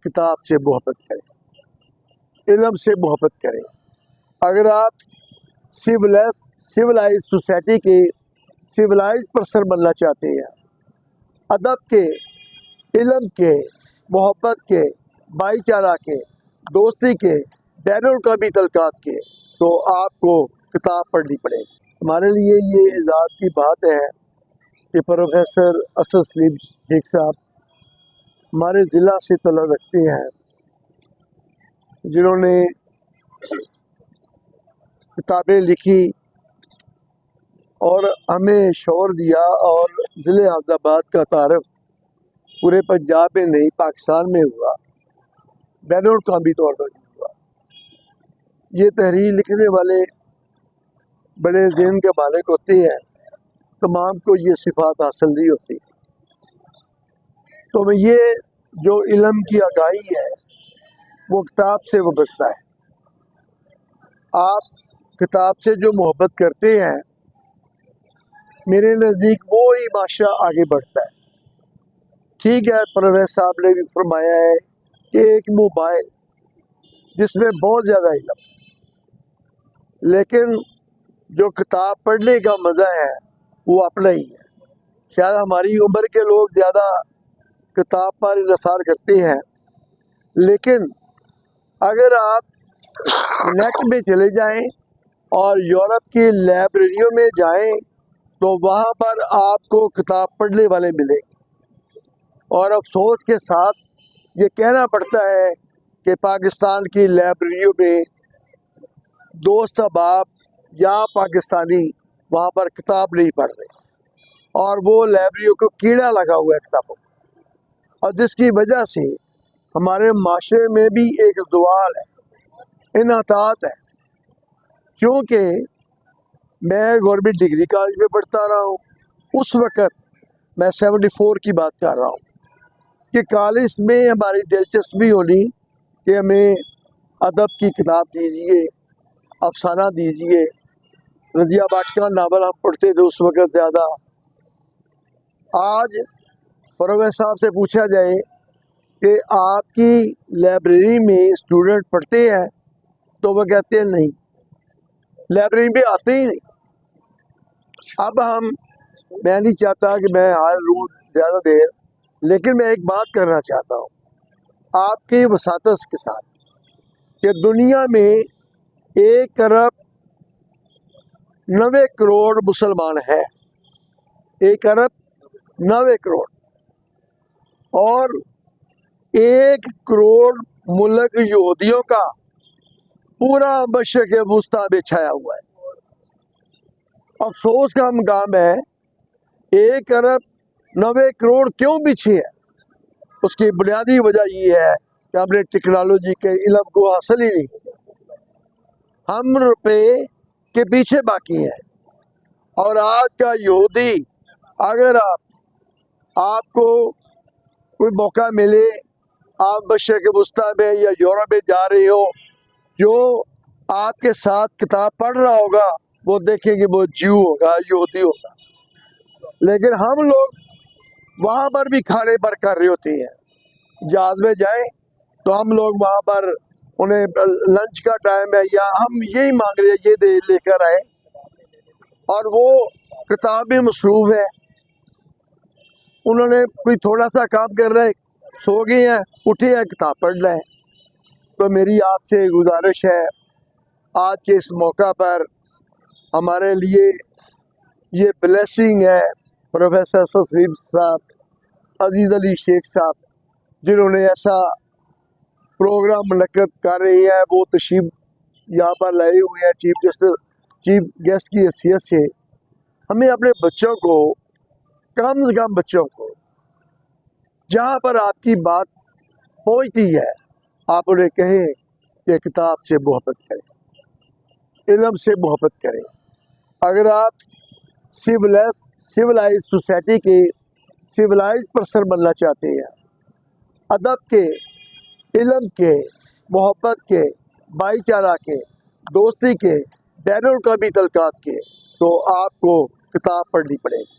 کتاب سے محبت کریں، علم سے محبت کریں۔ اگر آپ سویلائز سوسائٹی کے سویلائز پرسن بننا چاہتے ہیں، ادب کے، علم کے، محبت کے، بھائی چارہ کے، دوستی کے، بین الاقوامی تعلقات کے، تو آپ کو کتاب پڑھنی پڑے گی۔ ہمارے لیے یہ اعزاز کی بات ہے کہ پروفیسر اسد سلیم شیخ صاحب ہمارے ضلع سے تعلق رکھتے ہیں، جنہوں نے کتابیں لکھی اور ہمیں شعور دیا، اور ضلع حافظ آباد کا تعارف پورے پنجاب میں نہیں، پاکستان میں ہوا، بین الاقوامی طور پر بھی ہوا۔ یہ تحریر لکھنے والے بڑے ذہن کے مالک ہوتے ہیں، تمام کو یہ صفات حاصل نہیں ہوتی۔ تو یہ جو علم کی آگاہی ہے وہ کتاب سے وابستہ ہے۔ آپ کتاب سے جو محبت کرتے ہیں، میرے نزدیک وہی معاشرہ آگے بڑھتا ہے۔ ٹھیک ہے، پروفیسر صاحب نے بھی فرمایا ہے کہ ایک موبائل جس میں بہت زیادہ علم، لیکن جو کتاب پڑھنے کا مزہ ہے وہ اپنا ہی ہے۔ شاید ہماری عمر کے لوگ زیادہ کتاب پر انحصار کرتے ہیں، لیکن اگر آپ نیٹ میں چلے جائیں اور یورپ کی لائبریریوں میں جائیں تو وہاں پر آپ کو کتاب پڑھنے والے ملیں گے۔ اور افسوس کے ساتھ یہ کہنا پڑتا ہے کہ پاکستان کی لائبریریوں میں دوست احباب یا پاکستانی وہاں پر کتاب نہیں پڑھ رہے، اور وہ لائبریریوں کو کیڑا لگا ہوا ہے کتابوں، اور جس کی وجہ سے ہمارے معاشرے میں بھی ایک زوال ہے، انحطاط ہے۔ کیونکہ میں گورنمنٹ ڈگری کالج میں پڑھتا رہا ہوں، اس وقت میں 74 کی بات کر رہا ہوں کہ کالج میں ہماری دلچسپی ہونی کہ ہمیں ادب کی کتاب دیجیے، افسانہ دیجیے۔ رضیہ بخش کا ناول ہم پڑھتے تھے اس وقت زیادہ۔ آج پروفیسر صاحب سے پوچھا جائے کہ آپ کی لائبریری میں اسٹوڈنٹ پڑھتے ہیں تو وہ کہتے ہیں نہیں، لائبریری میں آتے ہی نہیں۔ اب میں نہیں چاہتا کہ میں ہر روز زیادہ دیر، لیکن میں ایک بات کرنا چاہتا ہوں آپ کی وساطت کے ساتھ کہ دنیا میں 1 ارب 90 کروڑ مسلمان ہیں، 1 ارب 90 کروڑ، اور 1 کروڑ ملک یہودیوں کا پورا مشرق وسطیٰ میں چھایا ہوا ہے۔ افسوس کا مقام ہے 1 ارب 90 کروڑ کیوں پیچھے ہے؟ اس کی بنیادی وجہ یہ ہے کہ ہم نے ٹیکنالوجی کے علم کو حاصل ہی نہیں کیا، ہم روپے کے پیچھے باقی ہیں۔ اور آج کا یہودی، اگر آپ کو کوئی موقع ملے، آپ مشرق وسطیٰ میں یا یورپ میں جا رہے ہو، جو آپ کے ساتھ کتاب پڑھ رہا ہوگا وہ دیکھیں گے وہ جیو ہوگا، یہودی ہوگا۔ لیکن ہم لوگ وہاں پر بھی کھانے پر کر رہے ہوتے ہیں، جہاز میں جائیں تو ہم لوگ وہاں پر انہیں لنچ کا ٹائم ہے یا ہم یہی مانگ رہے ہیں یہ لے کر آئے، اور وہ کتاب میں مصروف ہے۔ انہوں نے کوئی تھوڑا سا کام کر رہے ہیں، سو گئے ہیں، اٹھے ہیں، کتاب پڑھ رہے ہیں۔ تو میری آپ سے گزارش ہے، آج کے اس موقع پر ہمارے لیے یہ بلیسنگ ہے پروفیسر اسد سلیم صاحب، عزیز علی شیخ صاحب، جنہوں نے ایسا پروگرام منعقد کر رہی ہے، وہ تشریف یہاں پر لائے ہوئے ہیں چیف گیسٹ کی حیثیت سے۔ ہمیں اپنے بچوں کو، کم سے کم بچوں کو، جہاں پر آپ کی بات پہنچتی ہے آپ انہیں کہیں کہ کتاب سے محبت کریں، علم سے محبت کریں۔ اگر آپ سویلائز سوسائٹی کے سویلائز پرسن بننا چاہتے ہیں، ادب کے، علم کے، محبت کے، بھائی چارہ کے، دوستی کے، بین الاقوامی تعلقات کے، تو آپ کو کتاب پڑھنی پڑے گی۔